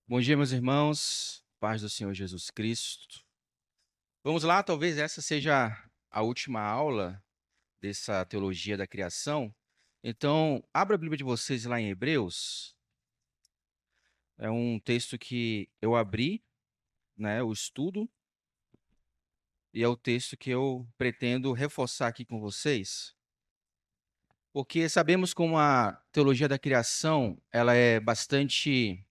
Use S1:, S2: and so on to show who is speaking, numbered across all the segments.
S1: Bom dia, meus irmãos, paz do Senhor Jesus Cristo. Vamos lá, talvez essa seja a última aula dessa teologia da criação. Então, abra a Bíblia de vocês lá em Hebreus. É um texto que eu abri, o estudo, e é o texto que eu pretendo reforçar aqui com vocês, porque sabemos como a teologia da criação, ela é bastante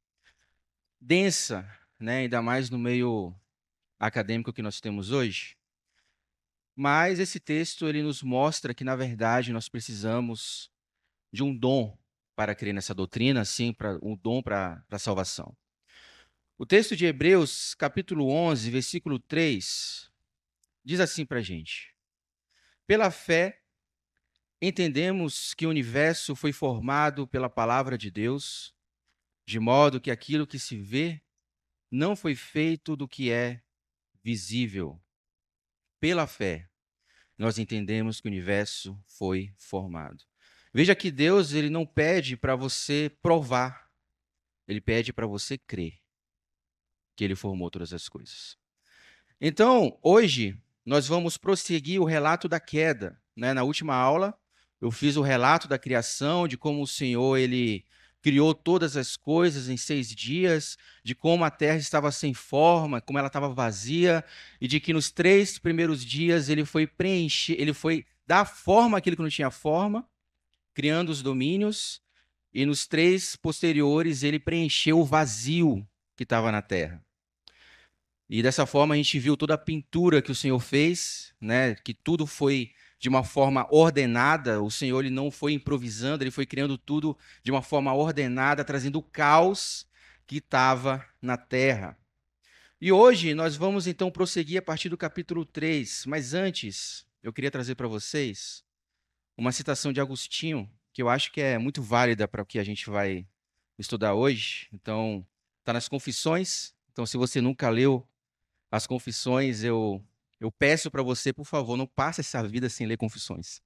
S1: densa, ainda mais no meio acadêmico que nós temos hoje. Mas esse texto ele nos mostra que, na verdade, nós precisamos de um dom para crer nessa doutrina, assim, um dom para a salvação. O texto de Hebreus, capítulo 11, versículo 3, diz assim para a gente: Pela fé, entendemos que o universo foi formado pela palavra de Deus, de modo que aquilo que se vê não foi feito do que é visível. Pela fé, nós entendemos que o universo foi formado. Veja que Deus ele não pede para você provar, ele pede para você crer que ele formou todas as coisas. Então, hoje, nós vamos prosseguir o relato da queda. Na última aula, eu fiz o relato da criação, de como o Senhor ele criou todas as coisas em 6 dias, de como a terra estava sem forma, como ela estava vazia, e de que nos 3 primeiros dias ele foi preencher, ele foi dar forma àquilo que não tinha forma, criando os domínios, e nos 3 posteriores ele preencheu o vazio que estava na terra. E dessa forma a gente viu toda a pintura que o Senhor fez, que tudo foi de uma forma ordenada. O Senhor ele não foi improvisando, ele foi criando tudo de uma forma ordenada, trazendo o caos que estava na terra. E hoje nós vamos então prosseguir a partir do capítulo 3, mas antes eu queria trazer para vocês uma citação de Agostinho, que eu acho que é muito válida para o que a gente vai estudar hoje. Então, está nas Confissões. Então, se você nunca leu as Confissões, eu peço para você, por favor, não passe essa vida sem ler Confissões.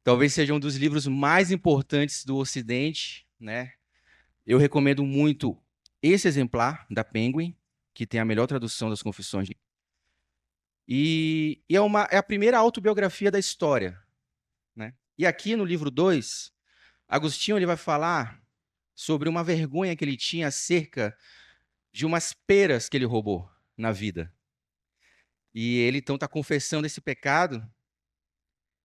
S1: Talvez seja um dos livros mais importantes do Ocidente, Eu recomendo muito esse exemplar da Penguin, que tem a melhor tradução das Confissões. E é a primeira autobiografia da história, E aqui no livro 2, Agostinho ele vai falar sobre uma vergonha que ele tinha acerca de umas peras que ele roubou na vida. E ele, então, está confessando esse pecado,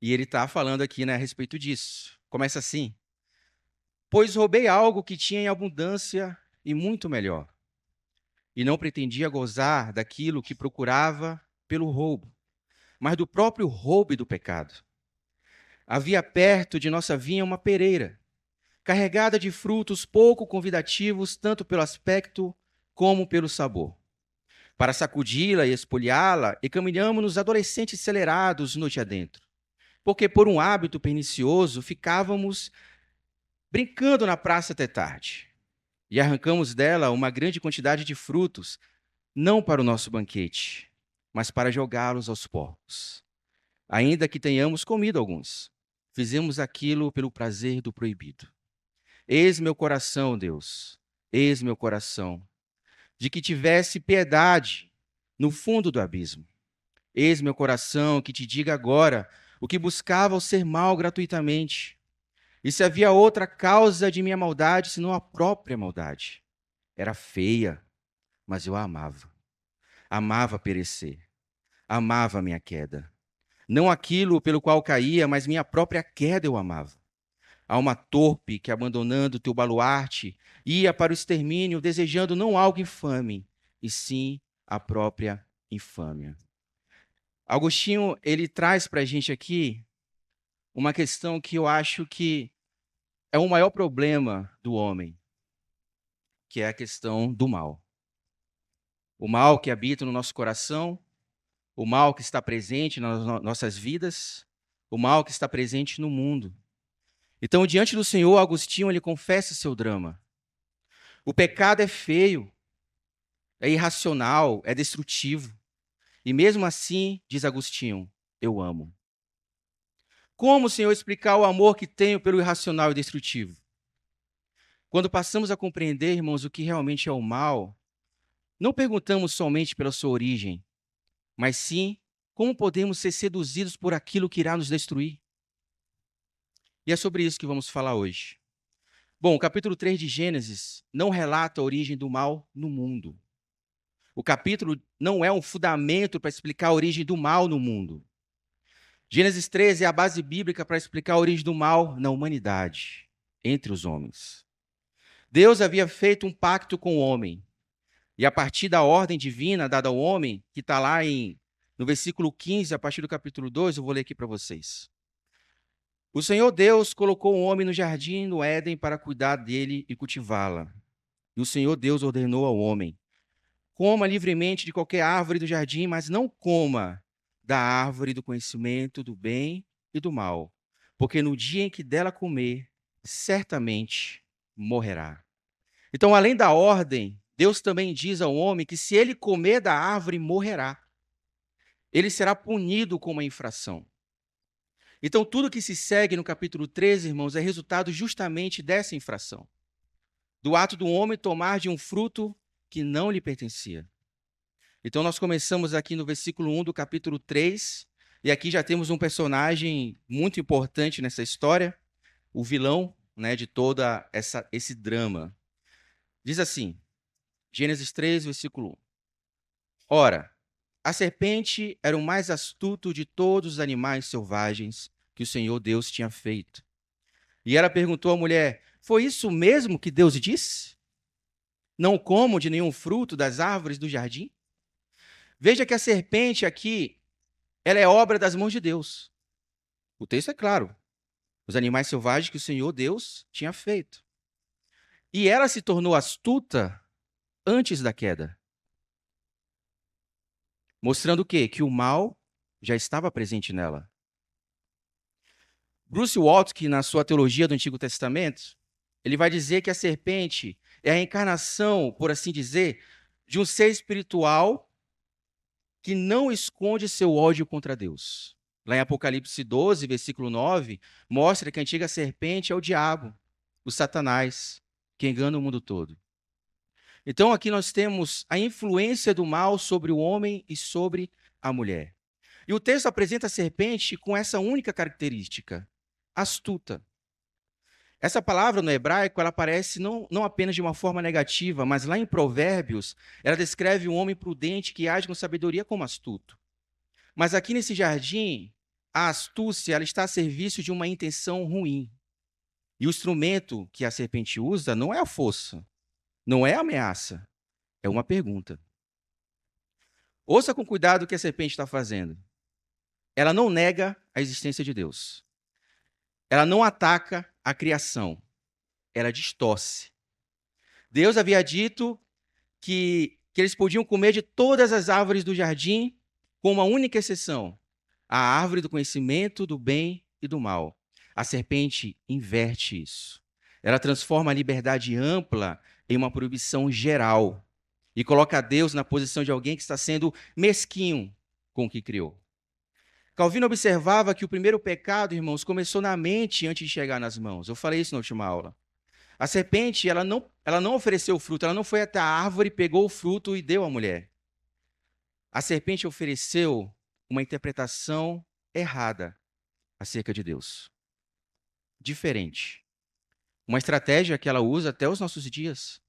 S1: e ele está falando aqui a respeito disso. Começa assim: Pois roubei algo que tinha em abundância e muito melhor, e não pretendia gozar daquilo que procurava pelo roubo, mas do próprio roubo e do pecado. Havia perto de nossa vinha uma pereira, carregada de frutos pouco convidativos, tanto pelo aspecto como pelo sabor. Para sacudi-la e espoliá-la, encaminhamos-nos adolescentes acelerados noite adentro, porque por um hábito pernicioso ficávamos brincando na praça até tarde, e arrancamos dela uma grande quantidade de frutos, não para o nosso banquete, mas para jogá-los aos porcos. Ainda que tenhamos comido alguns, fizemos aquilo pelo prazer do proibido. Eis meu coração, Deus, eis meu coração, de que tivesse piedade no fundo do abismo. Eis meu coração, que te diga agora o que buscava ao ser mal gratuitamente. E se havia outra causa de minha maldade, senão a própria maldade. Era feia, mas eu a amava. Amava perecer. Amava a minha queda. Não aquilo pelo qual caía, mas minha própria queda eu amava. Alma torpe que, abandonando teu baluarte, ia para o extermínio, desejando não algo infame, e sim a própria infâmia. Agostinho, ele traz para a gente aqui uma questão que eu acho que é o maior problema do homem, que é a questão do mal. O mal que habita no nosso coração, o mal que está presente nas nossas vidas, o mal que está presente no mundo. Então, diante do Senhor, Agostinho, ele confessa seu drama. O pecado é feio, é irracional, é destrutivo. E mesmo assim, diz Agostinho, eu amo. Como, Senhor, explicar o amor que tenho pelo irracional e destrutivo? Quando passamos a compreender, irmãos, o que realmente é o mal, não perguntamos somente pela sua origem, mas sim como podemos ser seduzidos por aquilo que irá nos destruir. E é sobre isso que vamos falar hoje. Bom, o capítulo 3 de Gênesis não relata a origem do mal no mundo. O capítulo não é um fundamento para explicar a origem do mal no mundo. Gênesis 13 é a base bíblica para explicar a origem do mal na humanidade, entre os homens. Deus havia feito um pacto com o homem. E a partir da ordem divina dada ao homem, que está lá no versículo 15, a partir do capítulo 2, eu vou ler aqui para vocês. O Senhor Deus colocou o homem no jardim do Éden para cuidar dele e cultivá-la. E o Senhor Deus ordenou ao homem: coma livremente de qualquer árvore do jardim, mas não coma da árvore do conhecimento do bem e do mal, porque no dia em que dela comer, certamente morrerá. Então, além da ordem, Deus também diz ao homem que se ele comer da árvore, morrerá. Ele será punido com uma infração. Então, tudo que se segue no capítulo 13, irmãos, é resultado justamente dessa infração. Do ato do homem tomar de um fruto que não lhe pertencia. Então, nós começamos aqui no versículo 1 do capítulo 3, e aqui já temos um personagem muito importante nessa história, o vilão, né, de toda esse drama. Diz assim, Gênesis 3, versículo 1. Ora, a serpente era o mais astuto de todos os animais selvagens que o Senhor Deus tinha feito. E ela perguntou à mulher: foi isso mesmo que Deus disse? Não comam de nenhum fruto das árvores do jardim? Veja que a serpente aqui, ela é obra das mãos de Deus. O texto é claro. Os animais selvagens que o Senhor Deus tinha feito. E ela se tornou astuta antes da queda. Mostrando o quê? Que o mal já estava presente nela. Bruce Waltke, na sua teologia do Antigo Testamento, ele vai dizer que a serpente é a encarnação, por assim dizer, de um ser espiritual que não esconde seu ódio contra Deus. Lá em Apocalipse 12, versículo 9, mostra que a antiga serpente é o diabo, o Satanás, que engana o mundo todo. Então aqui nós temos a influência do mal sobre o homem e sobre a mulher. E o texto apresenta a serpente com essa única característica: astuta. Essa palavra no hebraico, ela aparece não apenas de uma forma negativa, mas lá em Provérbios, ela descreve um homem prudente que age com sabedoria como astuto. Mas aqui nesse jardim, a astúcia ela está a serviço de uma intenção ruim. E o instrumento que a serpente usa não é a força, não é a ameaça, é uma pergunta. Ouça com cuidado o que a serpente está fazendo. Ela não nega a existência de Deus. Ela não ataca a criação. Ela distorce. Deus havia dito que eles podiam comer de todas as árvores do jardim, com uma única exceção: a árvore do conhecimento do bem e do mal. A serpente inverte isso. Ela transforma a liberdade ampla em uma proibição geral e coloca Deus na posição de alguém que está sendo mesquinho com o que criou. Calvino observava que o primeiro pecado, irmãos, começou na mente antes de chegar nas mãos. Eu falei isso na última aula. A serpente, ela não ofereceu o fruto, ela não foi até a árvore, pegou o fruto e deu à mulher. A serpente ofereceu uma interpretação errada acerca de Deus. Diferente. Uma estratégia que ela usa até os nossos dias.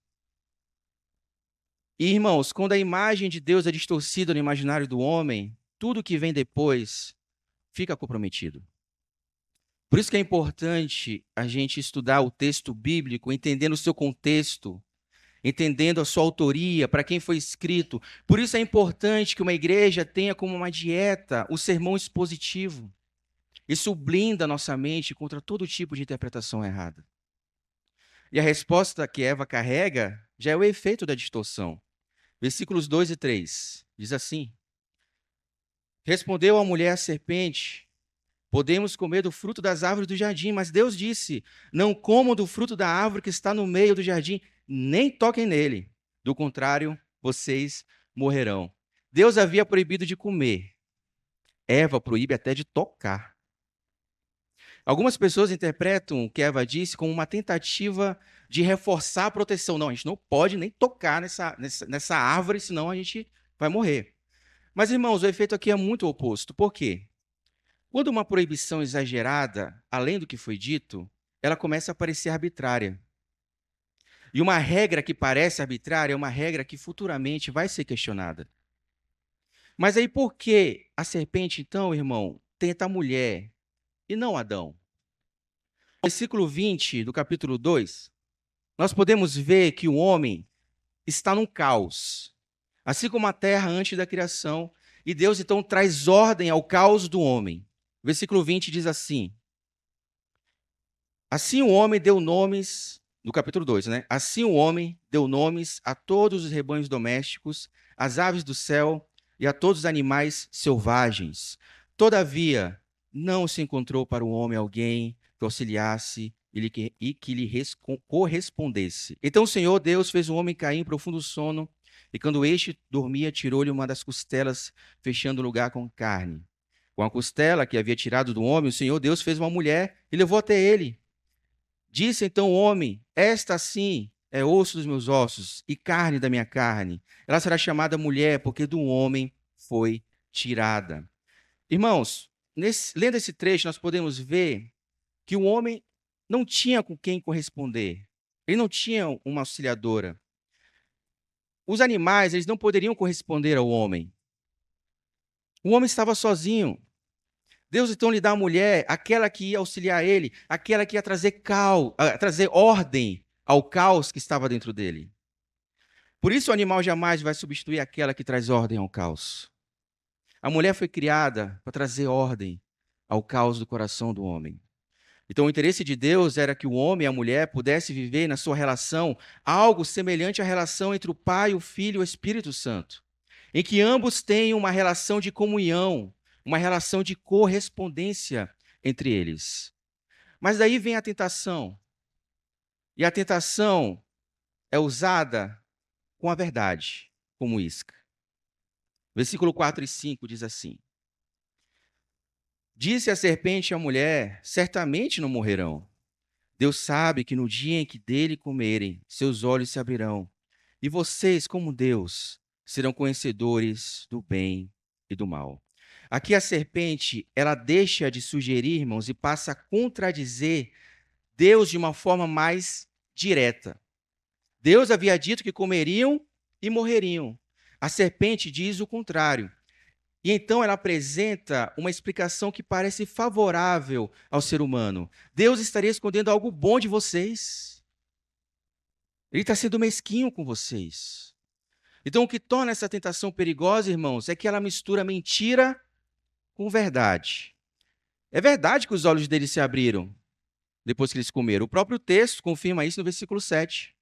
S1: E, irmãos, quando a imagem de Deus é distorcida no imaginário do homem, tudo que vem depois fica comprometido. Por isso que é importante a gente estudar o texto bíblico, entendendo o seu contexto, entendendo a sua autoria, para quem foi escrito. Por isso é importante que uma igreja tenha como uma dieta o sermão expositivo. Isso blinda a nossa mente contra todo tipo de interpretação errada. E a resposta que Eva carrega já é o efeito da distorção. Versículos 2 e 3, diz assim: respondeu a mulher à serpente: podemos comer do fruto das árvores do jardim, mas Deus disse: não comam do fruto da árvore que está no meio do jardim, nem toquem nele. Do contrário, vocês morrerão. Deus havia proibido de comer. Eva proíbe até de tocar. Algumas pessoas interpretam o que Eva disse como uma tentativa de reforçar a proteção. Não, a gente não pode nem tocar nessa árvore, senão a gente vai morrer. Mas, irmãos, o efeito aqui é muito oposto. Por quê? Quando uma proibição exagerada, além do que foi dito, ela começa a parecer arbitrária. E uma regra que parece arbitrária é uma regra que futuramente vai ser questionada. Mas aí por que a serpente, então, irmão, tenta a mulher e não Adão? No versículo 20 do capítulo 2, nós podemos ver que o homem está num caos, assim como a terra antes da criação, e Deus então traz ordem ao caos do homem. O versículo 20 diz assim: Assim o homem deu nomes, no capítulo 2, né? Assim o homem deu nomes a todos os rebanhos domésticos, às aves do céu e a todos os animais selvagens. Todavia, não se encontrou para o homem alguém que auxiliasse e que lhe correspondesse. Então o Senhor Deus fez o homem cair em profundo sono, e quando este dormia, tirou-lhe uma das costelas, fechando o lugar com carne. Com a costela que havia tirado do homem, o Senhor Deus fez uma mulher e levou até ele. Disse então o homem: Esta sim é osso dos meus ossos e carne da minha carne. Ela será chamada mulher, porque do homem foi tirada. Irmãos, lendo esse trecho, nós podemos ver que o homem não tinha com quem corresponder. Ele não tinha uma auxiliadora. Os animais, eles não poderiam corresponder ao homem. O homem estava sozinho. Deus então lhe dá a mulher, aquela que ia auxiliar ele, aquela que ia trazer ordem ao caos que estava dentro dele. Por isso o animal jamais vai substituir aquela que traz ordem ao caos. A mulher foi criada para trazer ordem ao caos do coração do homem. Então o interesse de Deus era que o homem e a mulher pudessem viver na sua relação algo semelhante à relação entre o Pai, o Filho e o Espírito Santo, em que ambos tenham uma relação de comunhão, uma relação de correspondência entre eles. Mas daí vem a tentação. E a tentação é usada com a verdade, como isca. Versículo 4 e 5 diz assim: Disse a serpente à mulher: Certamente não morrerão. Deus sabe que no dia em que dele comerem, seus olhos se abrirão, e vocês, como Deus, serão conhecedores do bem e do mal. Aqui a serpente, ela deixa de sugerir, irmãos, e passa a contradizer Deus de uma forma mais direta. Deus havia dito que comeriam e morreriam. A serpente diz o contrário. E então ela apresenta uma explicação que parece favorável ao ser humano. Deus estaria escondendo algo bom de vocês. Ele está sendo mesquinho com vocês. Então, o que torna essa tentação perigosa, irmãos, é que ela mistura mentira com verdade. É verdade que os olhos deles se abriram depois que eles comeram. O próprio texto confirma isso no versículo 7.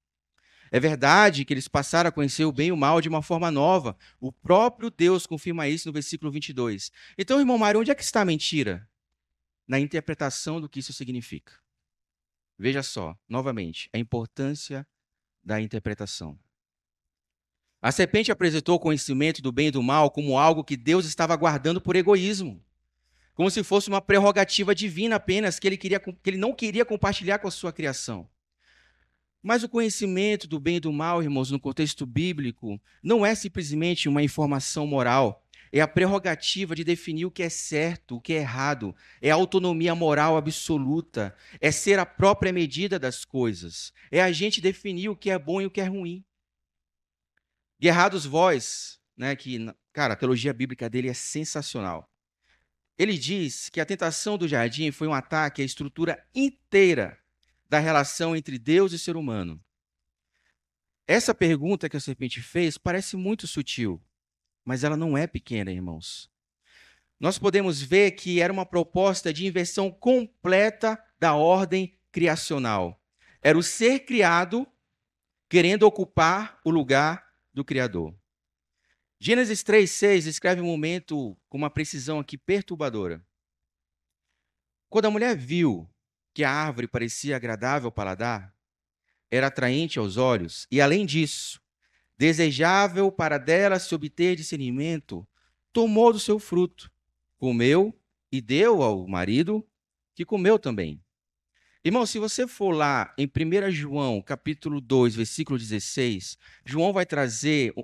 S1: É verdade que eles passaram a conhecer o bem e o mal de uma forma nova. O próprio Deus confirma isso no versículo 22. Então, irmão Mário, onde é que está a mentira? Na interpretação do que isso significa. Veja só, novamente, a importância da interpretação. A serpente apresentou o conhecimento do bem e do mal como algo que Deus estava guardando por egoísmo, como se fosse uma prerrogativa divina apenas que ele não queria compartilhar com a sua criação. Mas o conhecimento do bem e do mal, irmãos, no contexto bíblico, não é simplesmente uma informação moral. É a prerrogativa de definir o que é certo, o que é errado. É a autonomia moral absoluta. É ser a própria medida das coisas. É a gente definir o que é bom e o que é ruim. Gerhardus Voss, né, cara, a teologia bíblica dele é sensacional. Ele diz que a tentação do jardim foi um ataque à estrutura inteira da relação entre Deus e ser humano. Essa pergunta que a serpente fez parece muito sutil, mas ela não é pequena, irmãos. Nós podemos ver que era uma proposta de inversão completa da ordem criacional. Era o ser criado querendo ocupar o lugar do Criador. Gênesis 3:6 descreve um momento com uma precisão aqui perturbadora. Quando a mulher viu que a árvore parecia agradável ao paladar, era atraente aos olhos, e além disso, desejável para dela se obter discernimento, tomou do seu fruto, comeu e deu ao marido, que comeu também. Irmão, se você for lá em 1 João, capítulo 2, versículo 16, João vai trazer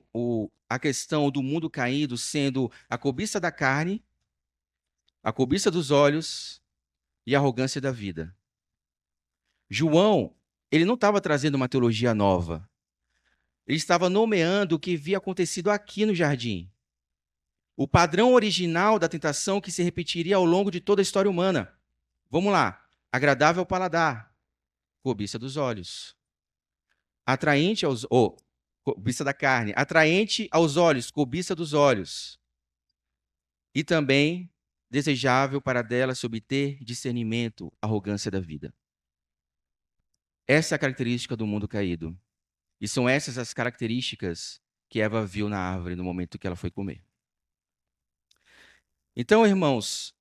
S1: a questão do mundo caído sendo a cobiça da carne, a cobiça dos olhos e a arrogância da vida. João, ele não estava trazendo uma teologia nova. Ele estava nomeando o que havia acontecido aqui no jardim. O padrão original da tentação que se repetiria ao longo de toda a história humana. Vamos lá. Agradável ao paladar, cobiça dos olhos. Atraente aos... cobiça da carne. Atraente aos olhos, cobiça dos olhos. E também desejável para dela se obter discernimento, arrogância da vida. Essa é a característica do mundo caído. E são essas as características que Eva viu na árvore no momento que ela foi comer. Então, irmãos,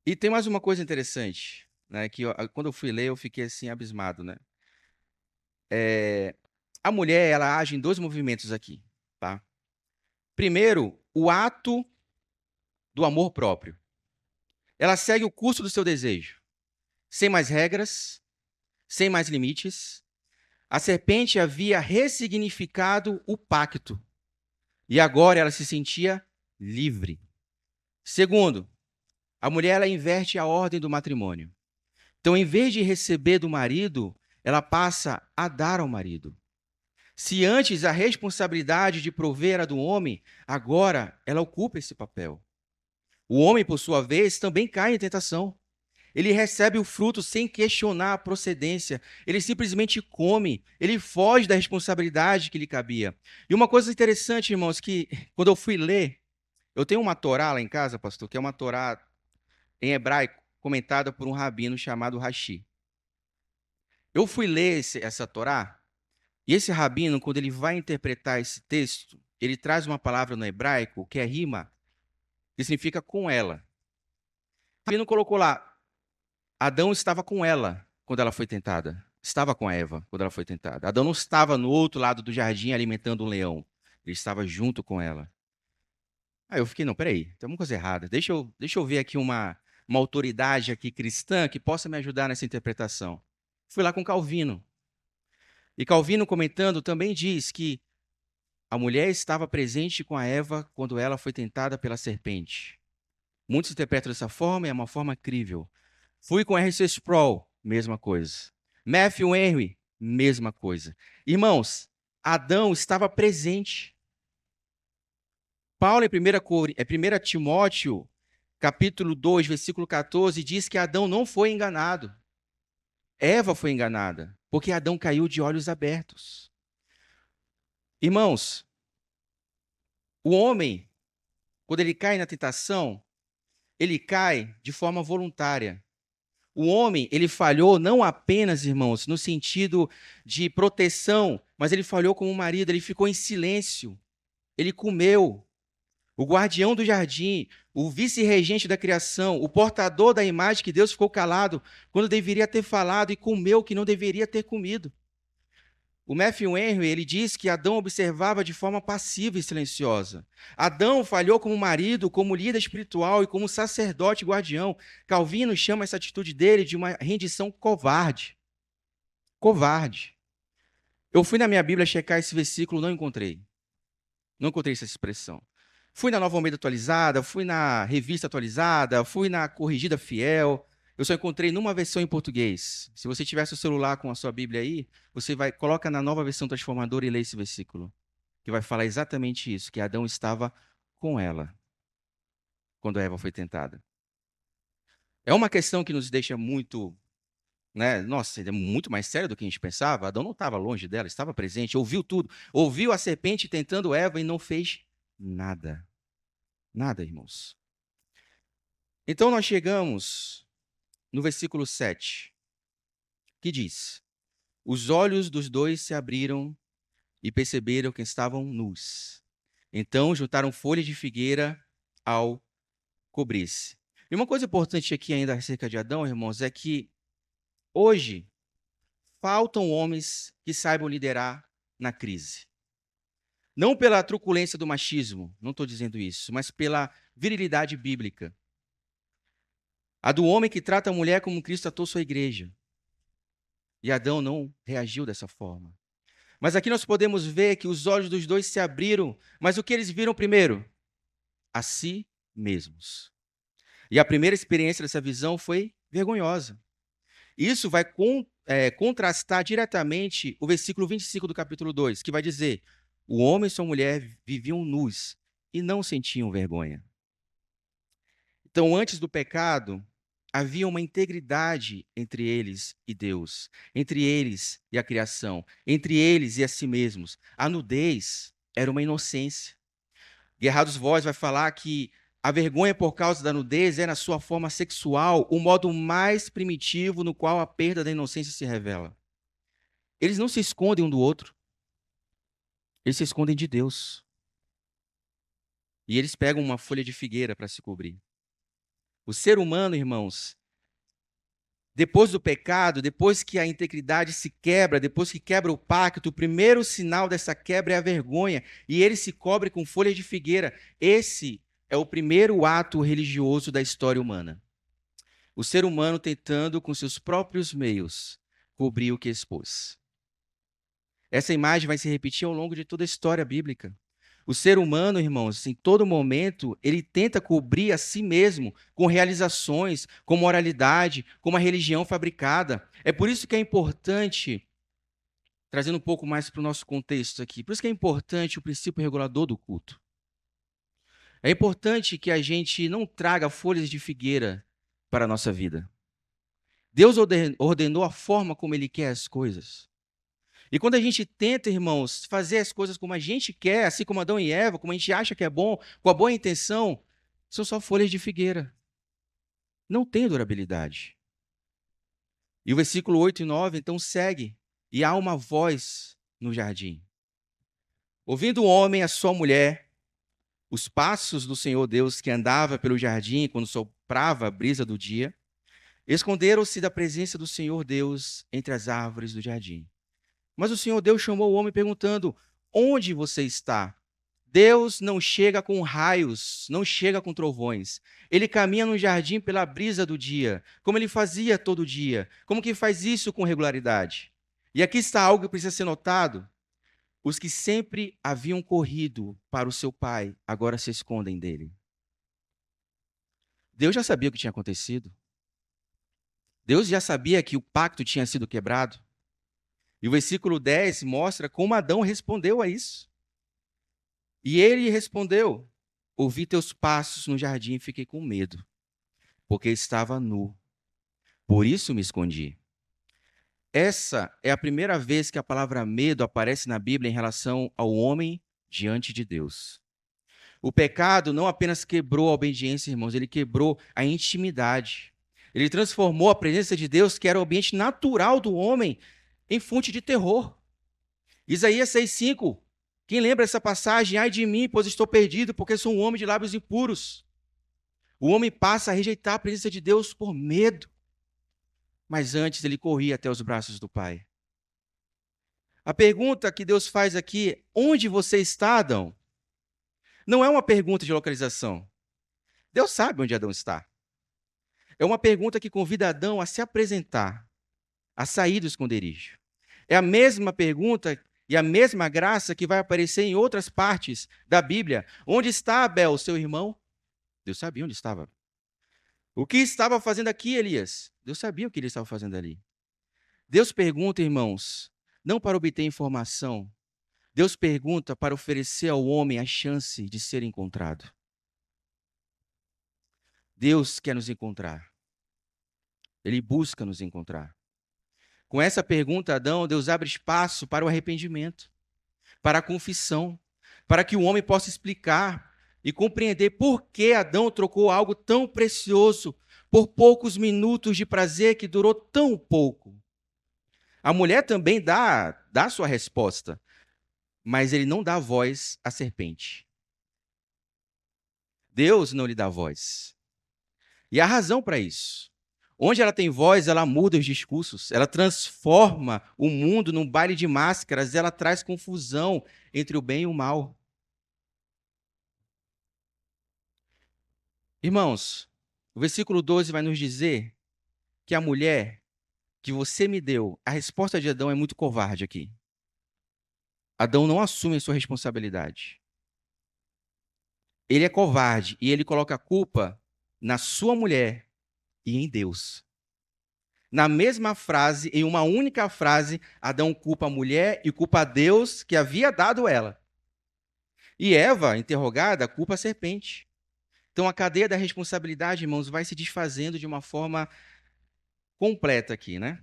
S1: e tem mais uma coisa interessante, né? Que quando eu fui ler, eu fiquei assim abismado, né? A mulher, ela age em dois movimentos aqui, tá? Primeiro, o ato do amor próprio. Ela segue o curso do seu desejo, sem mais regras, sem mais limites. A serpente havia ressignificado o pacto e agora ela se sentia livre. Segundo, a mulher ela inverte a ordem do matrimônio. Então, em vez de receber do marido, ela passa a dar ao marido. Se antes a responsabilidade de prover era do homem, agora ela ocupa esse papel. O homem, por sua vez, também cai em tentação. Ele recebe o fruto sem questionar a procedência. Ele simplesmente come. Ele foge da responsabilidade que lhe cabia. E uma coisa interessante, irmãos, que quando eu fui ler, eu tenho uma Torá lá em casa, pastor, que é uma Torá em hebraico, comentada por um rabino chamado Rashi. Eu fui ler essa Torá, e esse rabino, quando ele vai interpretar esse texto, ele traz uma palavra no hebraico, que é rima, que significa com ela. O rabino colocou lá, Adão estava com ela quando ela foi tentada. Estava com a Eva quando ela foi tentada. Adão não estava no outro lado do jardim alimentando um leão. Ele estava junto com ela. Aí eu fiquei, não, peraí, tem alguma coisa errada. Deixa eu ver aqui uma autoridade aqui cristã que possa me ajudar nessa interpretação. Fui lá com Calvino. E Calvino, comentando, também diz que a mulher estava presente com a Eva quando ela foi tentada pela serpente. Muitos interpretam dessa forma e é uma forma crível. Fui com R.C. Sproul, mesma coisa. Matthew Henry, mesma coisa. Irmãos, Adão estava presente. Paulo, em 1 Timóteo, capítulo 2, versículo 14, diz que Adão não foi enganado. Eva foi enganada, porque Adão caiu de olhos abertos. Irmãos, o homem, quando ele cai na tentação, ele cai de forma voluntária. O homem, ele falhou não apenas, irmãos, no sentido de proteção, mas ele falhou como marido, ele ficou em silêncio. Ele comeu. O guardião do jardim, o vice-regente da criação, o portador da imagem que Deus ficou calado quando deveria ter falado e comeu o que não deveria ter comido. O Matthew Henry, ele diz que Adão observava de forma passiva e silenciosa. Adão falhou como marido, como líder espiritual e como sacerdote guardião. Calvino chama essa atitude dele de uma rendição covarde. Covarde. Eu fui na minha Bíblia checar esse versículo, não encontrei. Não encontrei essa expressão. Fui na Nova Almeida atualizada, fui na Revista atualizada, fui na Corrigida Fiel. Eu só encontrei numa versão em português. Se você tiver seu celular com a sua Bíblia aí, você coloca na Nova Versão Transformadora e lê esse versículo, que vai falar exatamente isso, que Adão estava com ela quando a Eva foi tentada. É uma questão que nos deixa muito, né? Nossa, é muito mais sério do que a gente pensava. Adão não estava longe dela, estava presente, ouviu tudo. Ouviu a serpente tentando Eva e não fez nada. Nada, irmãos. Então nós chegamos no versículo 7, que diz: os olhos dos dois se abriram e perceberam que estavam nus. Então juntaram folhas de figueira ao cobrir-se. E uma coisa importante aqui ainda acerca de Adão, irmãos, é que hoje faltam homens que saibam liderar na crise. Não pela truculência do machismo, não estou dizendo isso, mas pela virilidade bíblica. A do homem que trata a mulher como Cristo tratou sua igreja. E Adão não reagiu dessa forma. Mas aqui nós podemos ver que os olhos dos dois se abriram, mas o que eles viram primeiro? A si mesmos. E a primeira experiência dessa visão foi vergonhosa. Isso vai contrastar diretamente o versículo 25 do capítulo 2, que vai dizer: o homem e sua mulher viviam nus e não sentiam vergonha. Então, antes do pecado, havia uma integridade entre eles e Deus, entre eles e a criação, entre eles e a si mesmos. A nudez era uma inocência. Gerardo Voz vai falar que a vergonha por causa da nudez é, na sua forma sexual, o modo mais primitivo no qual a perda da inocência se revela. Eles não se escondem um do outro, eles se escondem de Deus. E eles pegam uma folha de figueira para se cobrir. O ser humano, irmãos, depois do pecado, depois que a integridade se quebra, depois que quebra o pacto, o primeiro sinal dessa quebra é a vergonha, e ele se cobre com folhas de figueira. Esse é o primeiro ato religioso da história humana. O ser humano tentando, com seus próprios meios, cobrir o que expôs. Essa imagem vai se repetir ao longo de toda a história bíblica. O ser humano, irmãos, em todo momento, ele tenta cobrir a si mesmo com realizações, com moralidade, com uma religião fabricada. É por isso que é importante, trazendo um pouco mais para o nosso contexto aqui, por isso que é importante o princípio regulador do culto. É importante que a gente não traga folhas de figueira para a nossa vida. Deus ordenou a forma como Ele quer as coisas. E quando a gente tenta, irmãos, fazer as coisas como a gente quer, assim como Adão e Eva, como a gente acha que é bom, com a boa intenção, são só folhas de figueira. Não tem durabilidade. E o versículo 8 e 9, então, segue. E há uma voz no jardim. Ouvindo o homem a sua mulher, os passos do Senhor Deus que andava pelo jardim quando soprava a brisa do dia, esconderam-se da presença do Senhor Deus entre as árvores do jardim. Mas o Senhor Deus chamou o homem perguntando: onde você está? Deus não chega com raios, não chega com trovões. Ele caminha no jardim pela brisa do dia, como ele fazia todo dia. Como que faz isso com regularidade? E aqui está algo que precisa ser notado. Os que sempre haviam corrido para o seu pai, agora se escondem dele. Deus já sabia o que tinha acontecido. Deus já sabia que o pacto tinha sido quebrado. E o versículo 10 mostra como Adão respondeu a isso. E ele respondeu: ouvi teus passos no jardim e fiquei com medo, porque estava nu. Por isso me escondi. Essa é a primeira vez que a palavra medo aparece na Bíblia em relação ao homem diante de Deus. O pecado não apenas quebrou a obediência, irmãos, ele quebrou a intimidade. Ele transformou a presença de Deus, que era o ambiente natural do homem, em fonte de terror. Isaías 6,5. Quem lembra essa passagem? Ai de mim, pois estou perdido, porque sou um homem de lábios impuros. O homem passa a rejeitar a presença de Deus por medo. Mas antes ele corria até os braços do Pai. A pergunta que Deus faz aqui, onde você está, Adão? Não é uma pergunta de localização. Deus sabe onde Adão está. É uma pergunta que convida Adão a se apresentar, a sair do esconderijo. É a mesma pergunta e a mesma graça que vai aparecer em outras partes da Bíblia. Onde está Abel, seu irmão? Deus sabia onde estava. O que estava fazendo aqui, Elias? Deus sabia o que ele estava fazendo ali. Deus pergunta, irmãos, não para obter informação. Deus pergunta para oferecer ao homem a chance de ser encontrado. Deus quer nos encontrar. Ele busca nos encontrar. Com essa pergunta, Adão, Deus abre espaço para o arrependimento, para a confissão, para que o homem possa explicar e compreender por que Adão trocou algo tão precioso por poucos minutos de prazer que durou tão pouco. A mulher também dá sua resposta, mas ele não dá voz à serpente. Deus não lhe dá voz. E há razão para isso. Onde ela tem voz, ela muda os discursos, ela transforma o mundo num baile de máscaras, ela traz confusão entre o bem e o mal. Irmãos, o versículo 12 vai nos dizer que a mulher que você me deu, a resposta de Adão é muito covarde aqui. Adão não assume a sua responsabilidade. Ele é covarde e ele coloca a culpa na sua mulher e em Deus. Na mesma frase, em uma única frase, Adão culpa a mulher e culpa a Deus que havia dado ela. E Eva, interrogada, culpa a serpente. Então a cadeia da responsabilidade, irmãos, vai se desfazendo de uma forma completa aqui, né?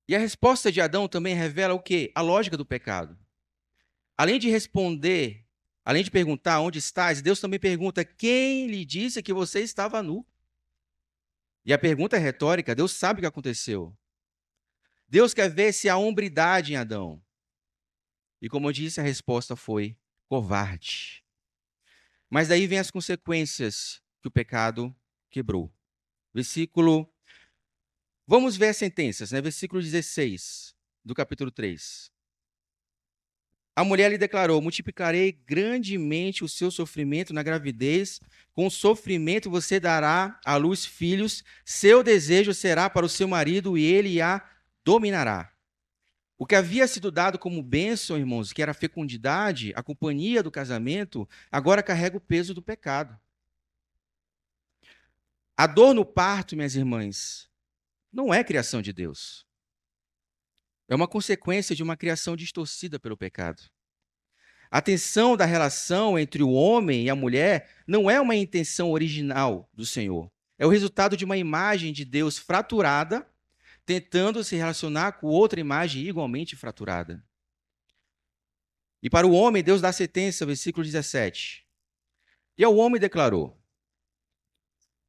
S1: E a resposta de Adão também revela o quê? A lógica do pecado. Além de responder, além de perguntar onde estás, Deus também pergunta quem lhe disse que você estava nu. E a pergunta é retórica, Deus sabe o que aconteceu. Deus quer ver se há hombridade em Adão. E como eu disse, a resposta foi covarde. Mas daí vem as consequências que o pecado quebrou. Versículo. Vamos ver as sentenças, né? Versículo 16 do capítulo 3. A mulher lhe declarou: multiplicarei grandemente o seu sofrimento na gravidez, com o sofrimento você dará à luz filhos, seu desejo será para o seu marido e ele a dominará. O que havia sido dado como bênção, irmãos, que era a fecundidade, a companhia do casamento, agora carrega o peso do pecado. A dor no parto, minhas irmãs, não é criação de Deus. É uma consequência de uma criação distorcida pelo pecado. A tensão da relação entre o homem e a mulher não é uma intenção original do Senhor. É o resultado de uma imagem de Deus fraturada, tentando se relacionar com outra imagem igualmente fraturada. E para o homem, Deus dá sentença, versículo 17. E ao homem declarou: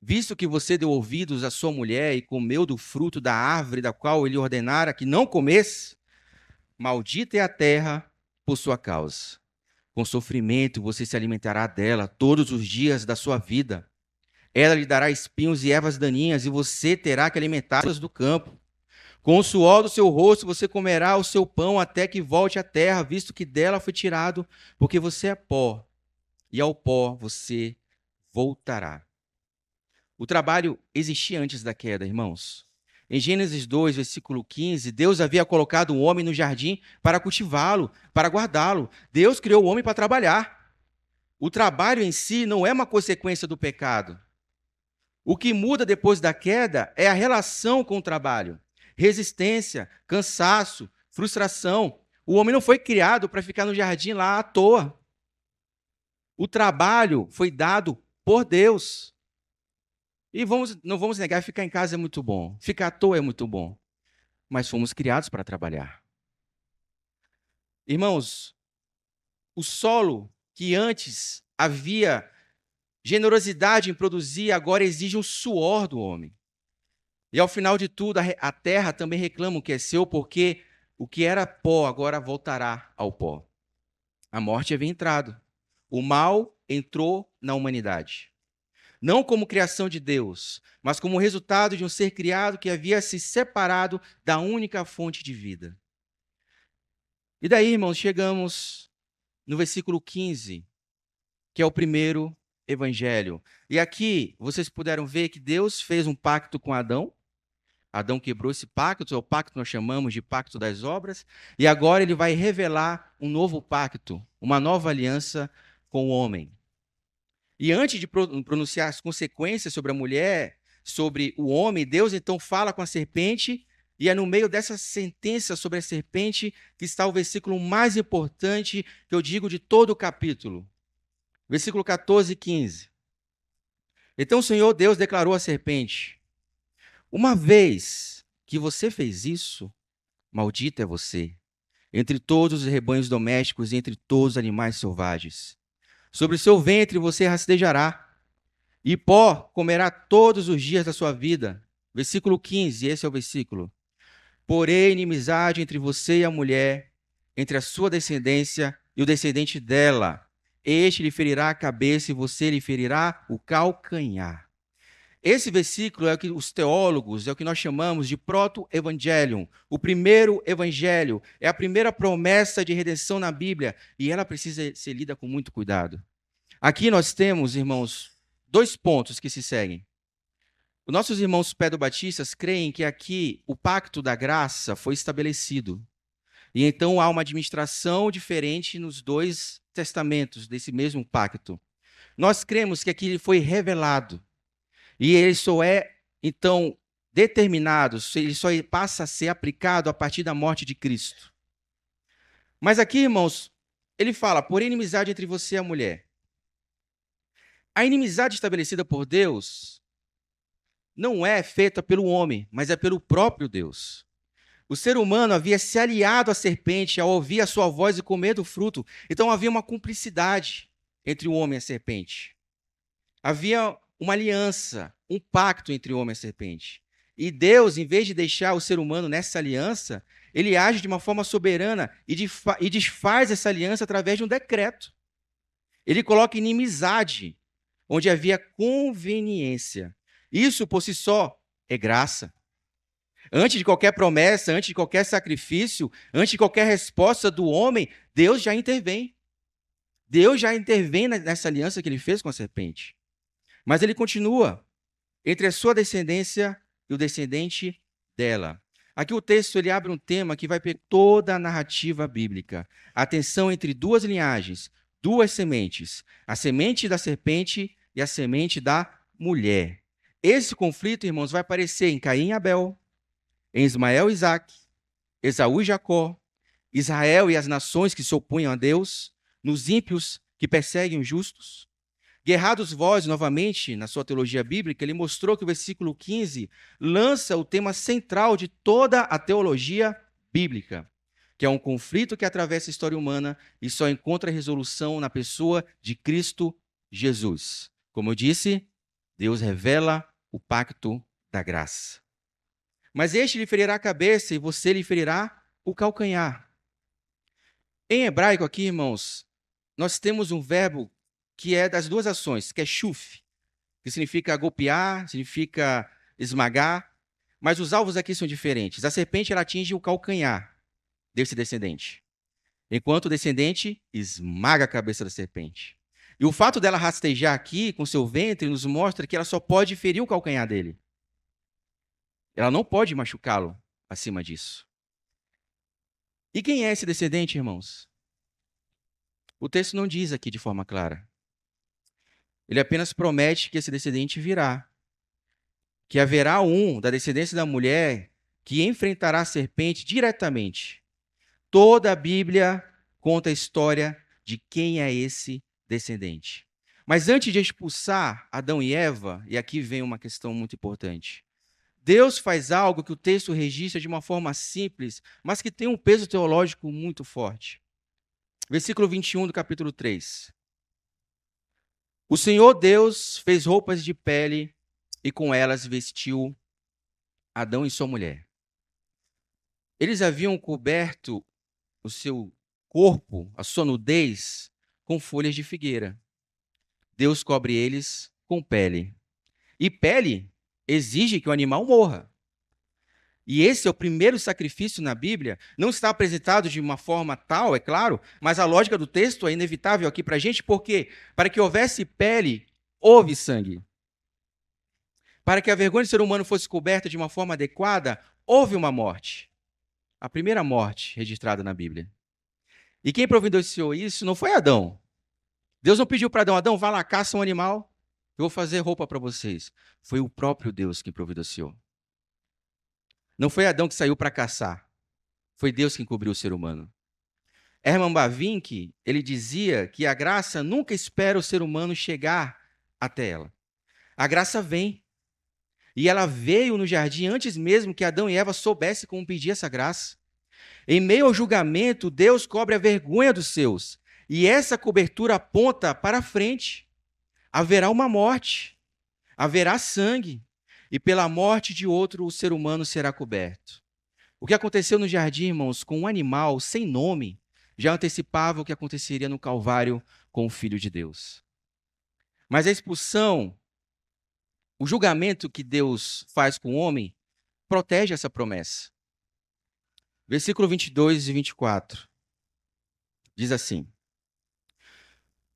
S1: visto que você deu ouvidos à sua mulher e comeu do fruto da árvore da qual ele ordenara que não comesse, maldita é a terra por sua causa. Com sofrimento você se alimentará dela todos os dias da sua vida. Ela lhe dará espinhos e ervas daninhas, e você terá que alimentá-las do campo. Com o suor do seu rosto você comerá o seu pão até que volte à terra, visto que dela foi tirado, porque você é pó, e ao pó você voltará. O trabalho existia antes da queda, irmãos. Em Gênesis 2, versículo 15, Deus havia colocado o homem no jardim para cultivá-lo, para guardá-lo. Deus criou o homem para trabalhar. O trabalho em si não é uma consequência do pecado. O que muda depois da queda é a relação com o trabalho. Resistência, cansaço, frustração. O homem não foi criado para ficar no jardim lá à toa. O trabalho foi dado por Deus. E não vamos negar, ficar em casa é muito bom. Ficar à toa é muito bom. Mas fomos criados para trabalhar. Irmãos, o solo que antes havia generosidade em produzir, agora exige o suor do homem. E ao final de tudo, a terra também reclama o que é seu, porque o que era pó agora voltará ao pó. A morte havia entrado. O mal entrou na humanidade. Não como criação de Deus, mas como resultado de um ser criado que havia se separado da única fonte de vida. E daí, irmãos, chegamos no versículo 15, que é o primeiro evangelho. E aqui vocês puderam ver que Deus fez um pacto com Adão. Adão quebrou esse pacto, é o pacto que nós chamamos de pacto das obras, e agora ele vai revelar um novo pacto, uma nova aliança com o homem. E antes de pronunciar as consequências sobre a mulher, sobre o homem, Deus então fala com a serpente, e é no meio dessa sentença sobre a serpente que está o versículo mais importante que eu digo de todo o capítulo. Versículo 14 e 15. Então o Senhor Deus declarou à serpente: uma vez que você fez isso, maldito é você, entre todos os rebanhos domésticos e entre todos os animais selvagens. Sobre o seu ventre você rastejará, e pó comerá todos os dias da sua vida. Versículo 15, esse é o versículo. Porém, inimizade entre você e a mulher, entre a sua descendência e o descendente dela. Este lhe ferirá a cabeça e você lhe ferirá o calcanhar. Esse versículo é o que os teólogos, é o que nós chamamos de proto-evangelium, o primeiro evangelho, é a primeira promessa de redenção na Bíblia, e ela precisa ser lida com muito cuidado. Aqui nós temos, irmãos, dois pontos que se seguem. Os nossos irmãos pedobatistas creem que aqui o pacto da graça foi estabelecido. E então há uma administração diferente nos dois testamentos desse mesmo pacto. Nós cremos que aqui ele foi revelado. E ele só é, então, determinado, ele só passa a ser aplicado a partir da morte de Cristo. Mas aqui, irmãos, ele fala, por inimizade entre você e a mulher. A inimizade estabelecida por Deus não é feita pelo homem, mas é pelo próprio Deus. O ser humano havia se aliado à serpente ao ouvir a sua voz e comer do fruto. Então havia uma cumplicidade entre o homem e a serpente. Havia uma aliança, um pacto entre o homem e a serpente. E Deus, em vez de deixar o ser humano nessa aliança, ele age de uma forma soberana e desfaz essa aliança através de um decreto. Ele coloca inimizade, onde havia conveniência. Isso, por si só, é graça. Antes de qualquer promessa, antes de qualquer sacrifício, antes de qualquer resposta do homem, Deus já intervém. Deus já intervém nessa aliança que ele fez com a serpente. Mas ele continua entre a sua descendência e o descendente dela. Aqui o texto ele abre um tema que vai per toda a narrativa bíblica. A tensão entre duas linhagens, duas sementes. A semente da serpente e a semente da mulher. Esse conflito, irmãos, vai aparecer em Caim e Abel, em Ismael e Isaque, Esaú e Jacó, Israel e as nações que se opunham a Deus, nos ímpios que perseguem os justos. Gerardo Voz, novamente, na sua teologia bíblica, ele mostrou que o versículo 15 lança o tema central de toda a teologia bíblica, que é um conflito que atravessa a história humana e só encontra resolução na pessoa de Cristo Jesus. Como eu disse, Deus revela o pacto da graça. Mas este lhe ferirá a cabeça e você lhe ferirá o calcanhar. Em hebraico aqui, irmãos, nós temos um verbo que é das duas ações, que é shuf, que significa golpear, significa esmagar, mas os alvos aqui são diferentes. A serpente ela atinge o calcanhar desse descendente, enquanto o descendente esmaga a cabeça da serpente. E o fato dela rastejar aqui com seu ventre nos mostra que ela só pode ferir o calcanhar dele. Ela não pode machucá-lo acima disso. E quem é esse descendente, irmãos? O texto não diz aqui de forma clara. Ele apenas promete que esse descendente virá. Que haverá um da descendência da mulher que enfrentará a serpente diretamente. Toda a Bíblia conta a história de quem é esse descendente. Mas antes de expulsar Adão e Eva, e aqui vem uma questão muito importante, Deus faz algo que o texto registra de uma forma simples, mas que tem um peso teológico muito forte. Versículo 21 do capítulo 3. O Senhor Deus fez roupas de pele e com elas vestiu Adão e sua mulher. Eles haviam coberto o seu corpo, a sua nudez, com folhas de figueira. Deus cobre eles com pele. E pele exige que o animal morra. E esse é o primeiro sacrifício na Bíblia. Não está apresentado de uma forma tal, é claro, mas a lógica do texto é inevitável aqui para a gente, porque para que houvesse pele, houve sangue. Para que a vergonha do ser humano fosse coberta de uma forma adequada, houve uma morte. A primeira morte registrada na Bíblia. E quem providenciou isso não foi Adão. Deus não pediu para Adão, Adão, vá lá, caça um animal, eu vou fazer roupa para vocês. Foi o próprio Deus que providenciou. Não foi Adão que saiu para caçar. Foi Deus quem cobriu o ser humano. Herman Bavinck, ele dizia que a graça nunca espera o ser humano chegar até ela. A graça vem. E ela veio no jardim antes mesmo que Adão e Eva soubessem como pedir essa graça. Em meio ao julgamento, Deus cobre a vergonha dos seus. E essa cobertura aponta para frente. Haverá uma morte. Haverá sangue. E pela morte de outro, o ser humano será coberto. O que aconteceu no jardim, irmãos, com um animal sem nome, já antecipava o que aconteceria no Calvário com o Filho de Deus. Mas a expulsão, o julgamento que Deus faz com o homem protege essa promessa. Versículo 22 e 24. Diz assim: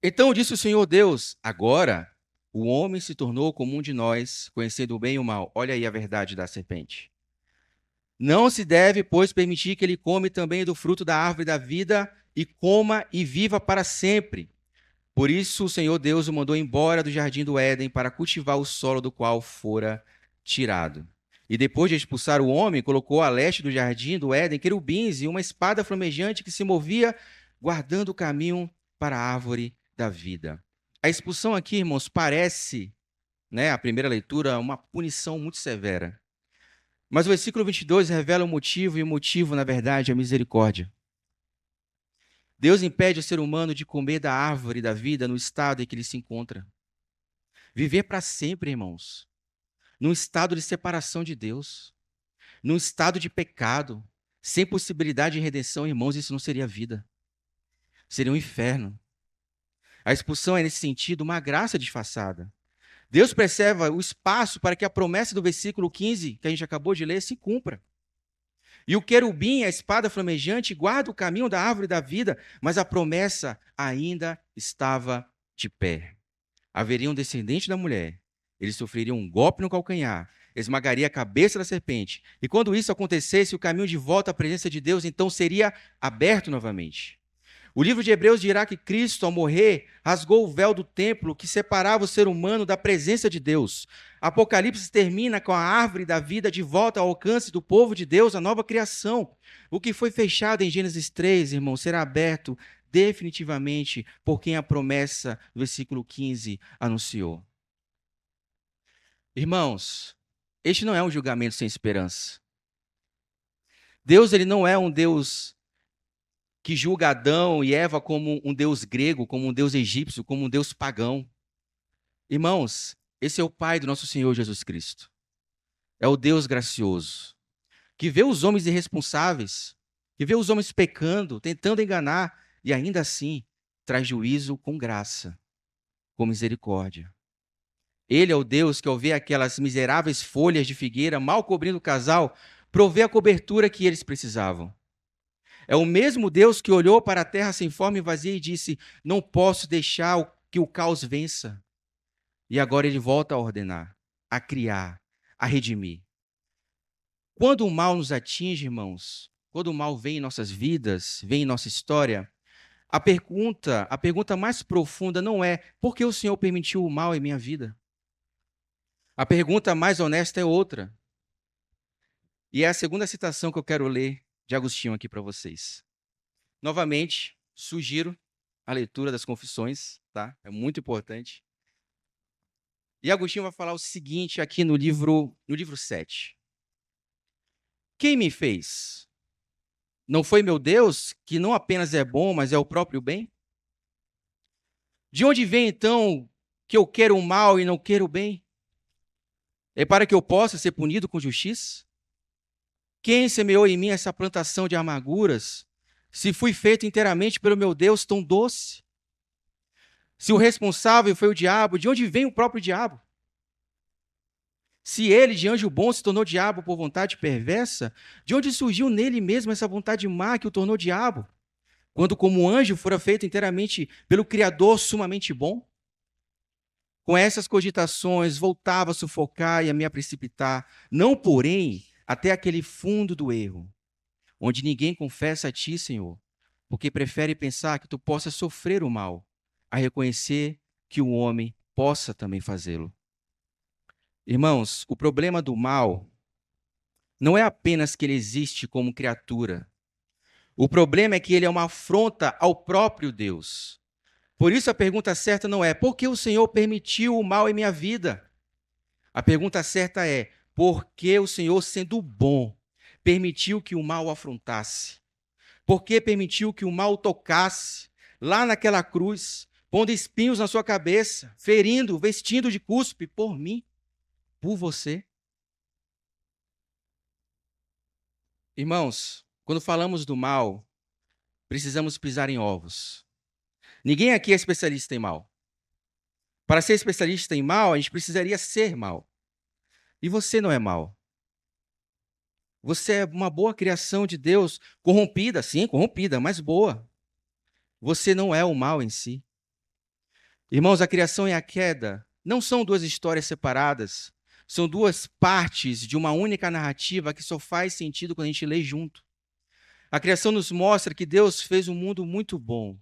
S1: Então disse o Senhor Deus: Agora o homem se tornou como um de nós, conhecendo o bem e o mal. Olha aí a verdade da serpente. Não se deve, pois, permitir que ele come também do fruto da árvore da vida e coma e viva para sempre. Por isso o Senhor Deus o mandou embora do jardim do Éden para cultivar o solo do qual fora tirado. E depois de expulsar o homem, colocou a leste do jardim do Éden querubins e uma espada flamejante que se movia, guardando o caminho para a árvore da vida. A expulsão aqui, irmãos, parece, né, a primeira leitura, uma punição muito severa. Mas o versículo 22 revela o motivo, e o motivo, na verdade, é a misericórdia. Deus impede o ser humano de comer da árvore da vida no estado em que ele se encontra. Viver para sempre, irmãos, num estado de separação de Deus, num estado de pecado, sem possibilidade de redenção, irmãos, isso não seria vida. Seria um inferno. A expulsão é, nesse sentido, uma graça disfarçada. Deus preserva o espaço para que a promessa do versículo 15, que a gente acabou de ler, se cumpra. E o querubim, a espada flamejante, guarda o caminho da árvore da vida, mas a promessa ainda estava de pé. Haveria um descendente da mulher, ele sofreria um golpe no calcanhar, esmagaria a cabeça da serpente, e quando isso acontecesse, o caminho de volta à presença de Deus então seria aberto novamente. O livro de Hebreus dirá que Cristo, ao morrer, rasgou o véu do templo que separava o ser humano da presença de Deus. Apocalipse termina com a árvore da vida de volta ao alcance do povo de Deus, a nova criação. O que foi fechado em Gênesis 3, irmão, será aberto definitivamente por quem a promessa do versículo 15 anunciou. Irmãos, este não é um julgamento sem esperança. Deus, ele não é um Deus que julga Adão e Eva como um deus grego, como um deus egípcio, como um deus pagão. Irmãos, esse é o Pai do nosso Senhor Jesus Cristo. É o Deus gracioso, que vê os homens irresponsáveis, que vê os homens pecando, tentando enganar, e ainda assim traz juízo com graça, com misericórdia. Ele é o Deus que, ao ver aquelas miseráveis folhas de figueira mal cobrindo o casal, provê a cobertura que eles precisavam. É o mesmo Deus que olhou para a terra sem forma e vazia e disse: Não posso deixar que o caos vença. E agora ele volta a ordenar, a criar, a redimir. Quando o mal nos atinge, irmãos, quando o mal vem em nossas vidas, vem em nossa história, a pergunta mais profunda não é: por que o Senhor permitiu o mal em minha vida? A pergunta mais honesta é outra. E é a segunda citação que eu quero ler de Agostinho aqui para vocês. Novamente, sugiro a leitura das Confissões, tá? É muito importante. E Agostinho vai falar o seguinte aqui no livro 7. Quem me fez? Não foi meu Deus, que não apenas é bom, mas é o próprio bem? De onde vem, então, que eu quero o mal e não quero o bem? É para que eu possa ser punido com justiça? Quem semeou em mim essa plantação de amarguras, se fui feito inteiramente pelo meu Deus tão doce? Se o responsável foi o diabo, de onde vem o próprio diabo? Se ele, de anjo bom, se tornou diabo por vontade perversa, de onde surgiu nele mesmo essa vontade má que o tornou diabo? Quando, como anjo, fora feito inteiramente pelo Criador sumamente bom? Com essas cogitações, voltava a sufocar e a me precipitar, não, porém, até aquele fundo do erro, onde ninguém confessa a ti, Senhor, porque prefere pensar que tu possas sofrer o mal, a reconhecer que o homem possa também fazê-lo. Irmãos, o problema do mal não é apenas que ele existe como criatura. O problema é que ele é uma afronta ao próprio Deus. Por isso a pergunta certa não é: por que o Senhor permitiu o mal em minha vida? A pergunta certa é: por que o Senhor, sendo bom, permitiu que o mal o afrontasse? Por que permitiu que o mal o tocasse lá naquela cruz, pondo espinhos na sua cabeça, ferindo, vestindo de cuspe por mim, por você? Irmãos, quando falamos do mal, precisamos pisar em ovos. Ninguém aqui é especialista em mal. Para ser especialista em mal, a gente precisaria ser mal. E você não é mau. Você é uma boa criação de Deus, corrompida, sim, corrompida, mas boa. Você não é o mal em si. Irmãos, a criação e a queda não são duas histórias separadas, são duas partes de uma única narrativa que só faz sentido quando a gente lê junto. A criação nos mostra que Deus fez um mundo muito bom,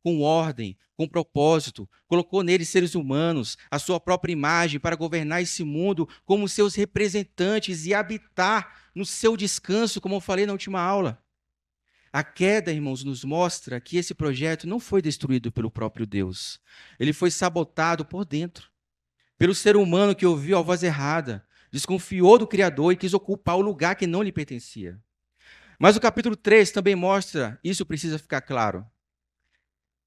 S1: com ordem, com propósito, colocou nele seres humanos, a sua própria imagem, para governar esse mundo como seus representantes e habitar no seu descanso, como eu falei na última aula. A queda, irmãos, nos mostra que esse projeto não foi destruído pelo próprio Deus. Ele foi sabotado por dentro, pelo ser humano que ouviu a voz errada, desconfiou do Criador e quis ocupar o lugar que não lhe pertencia. Mas o capítulo 3 também mostra, isso precisa ficar claro,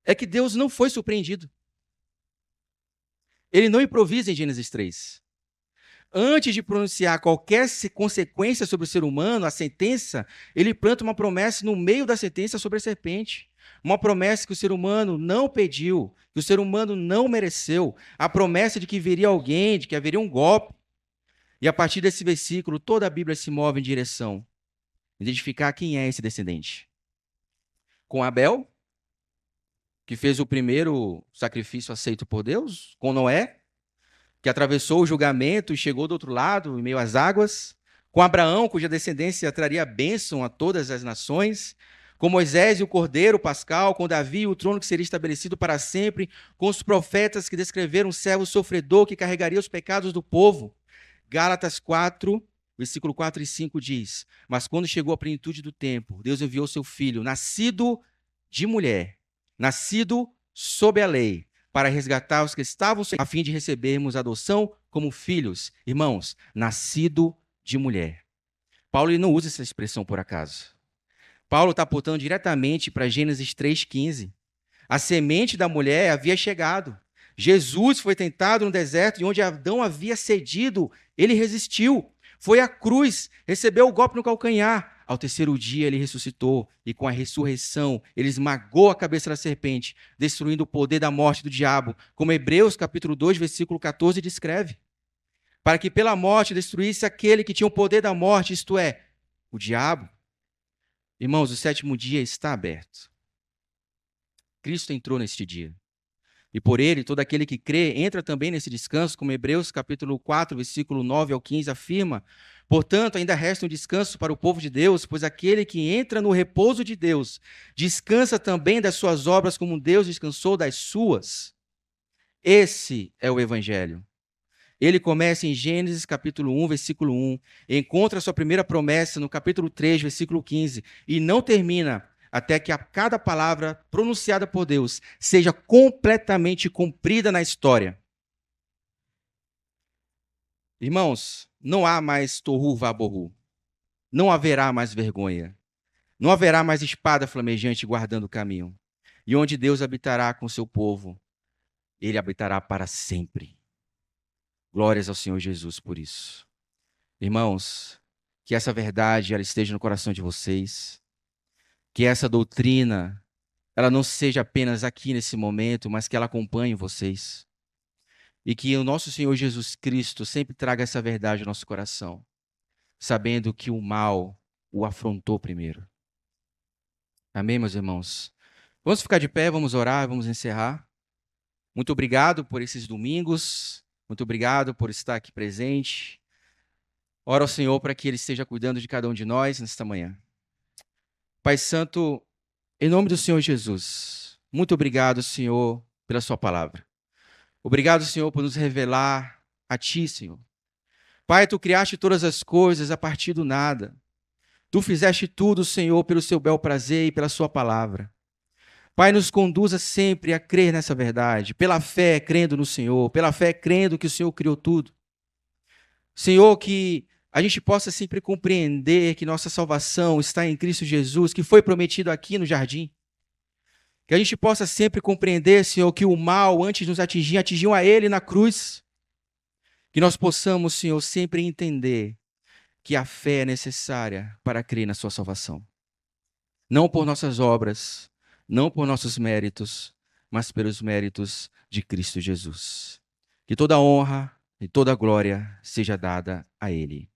S1: é que Deus não foi surpreendido. Ele não improvisa em Gênesis 3. Antes de pronunciar qualquer consequência sobre o ser humano, a sentença, ele planta uma promessa no meio da sentença sobre a serpente. Uma promessa que o ser humano não pediu, que o ser humano não mereceu. A promessa de que viria alguém, de que haveria um golpe. E a partir desse versículo, toda a Bíblia se move em direção a identificar quem é esse descendente. Com Abel, que fez o primeiro sacrifício aceito por Deus, com Noé, que atravessou o julgamento e chegou do outro lado, em meio às águas, com Abraão, cuja descendência traria bênção a todas as nações, com Moisés e o Cordeiro Pascal, com Davi e o trono que seria estabelecido para sempre, com os profetas que descreveram um servo sofredor que carregaria os pecados do povo. Gálatas 4, versículo 4 e 5 diz: mas quando chegou a plenitude do tempo, Deus enviou seu filho, nascido de mulher, nascido sob a lei, para resgatar os que estavam a fim de recebermos adoção como filhos. Irmãos, nascido de mulher. Paulo ele não usa essa expressão por acaso. Paulo está apontando diretamente para Gênesis 3,15. A semente da mulher havia chegado. Jesus foi tentado no deserto e onde Adão havia cedido, ele resistiu. Foi à cruz, recebeu o golpe no calcanhar. Ao terceiro dia ele ressuscitou e com a ressurreição ele esmagou a cabeça da serpente, destruindo o poder da morte do diabo, como Hebreus capítulo 2, versículo 14 descreve. Para que pela morte destruísse aquele que tinha o poder da morte, isto é, o diabo. Irmãos, o sétimo dia está aberto. Cristo entrou neste dia. E por ele, todo aquele que crê, entra também nesse descanso, como Hebreus capítulo 4, versículo 9 ao 15 afirma. Portanto, ainda resta um descanso para o povo de Deus, pois aquele que entra no repouso de Deus, descansa também das suas obras como Deus descansou das suas. Esse é o Evangelho. Ele começa em Gênesis capítulo 1, versículo 1, encontra a sua primeira promessa no capítulo 3, versículo 15, e não termina até que a cada palavra pronunciada por Deus seja completamente cumprida na história. Irmãos, não há mais tohu vabohu. Não haverá mais vergonha. Não haverá mais espada flamejante guardando o caminho. E onde Deus habitará com o seu povo, ele habitará para sempre. Glórias ao Senhor Jesus por isso. Irmãos, que essa verdade ela esteja no coração de vocês. Que essa doutrina, ela não seja apenas aqui nesse momento, mas que ela acompanhe vocês. E que o nosso Senhor Jesus Cristo sempre traga essa verdade ao nosso coração, sabendo que o mal o afrontou primeiro. Amém, meus irmãos? Vamos ficar de pé, vamos orar, vamos encerrar. Muito obrigado por esses domingos, muito obrigado por estar aqui presente. Ora ao Senhor para que Ele esteja cuidando de cada um de nós nesta manhã. Pai Santo, em nome do Senhor Jesus, muito obrigado, Senhor, pela sua palavra. Obrigado, Senhor, por nos revelar a Ti, Senhor. Pai, Tu criaste todas as coisas a partir do nada. Tu fizeste tudo, Senhor, pelo seu bel prazer e pela sua palavra. Pai, nos conduza sempre a crer nessa verdade, pela fé, crendo no Senhor, pela fé, crendo que o Senhor criou tudo. Senhor, que a gente possa sempre compreender que nossa salvação está em Cristo Jesus, que foi prometido aqui no jardim. Que a gente possa sempre compreender, Senhor, que o mal, antes de nos atingir, atingiu a Ele na cruz. Que nós possamos, Senhor, sempre entender que a fé é necessária para crer na sua salvação. Não por nossas obras, não por nossos méritos, mas pelos méritos de Cristo Jesus. Que toda honra, e toda a glória seja dada a Ele.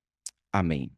S1: Amém.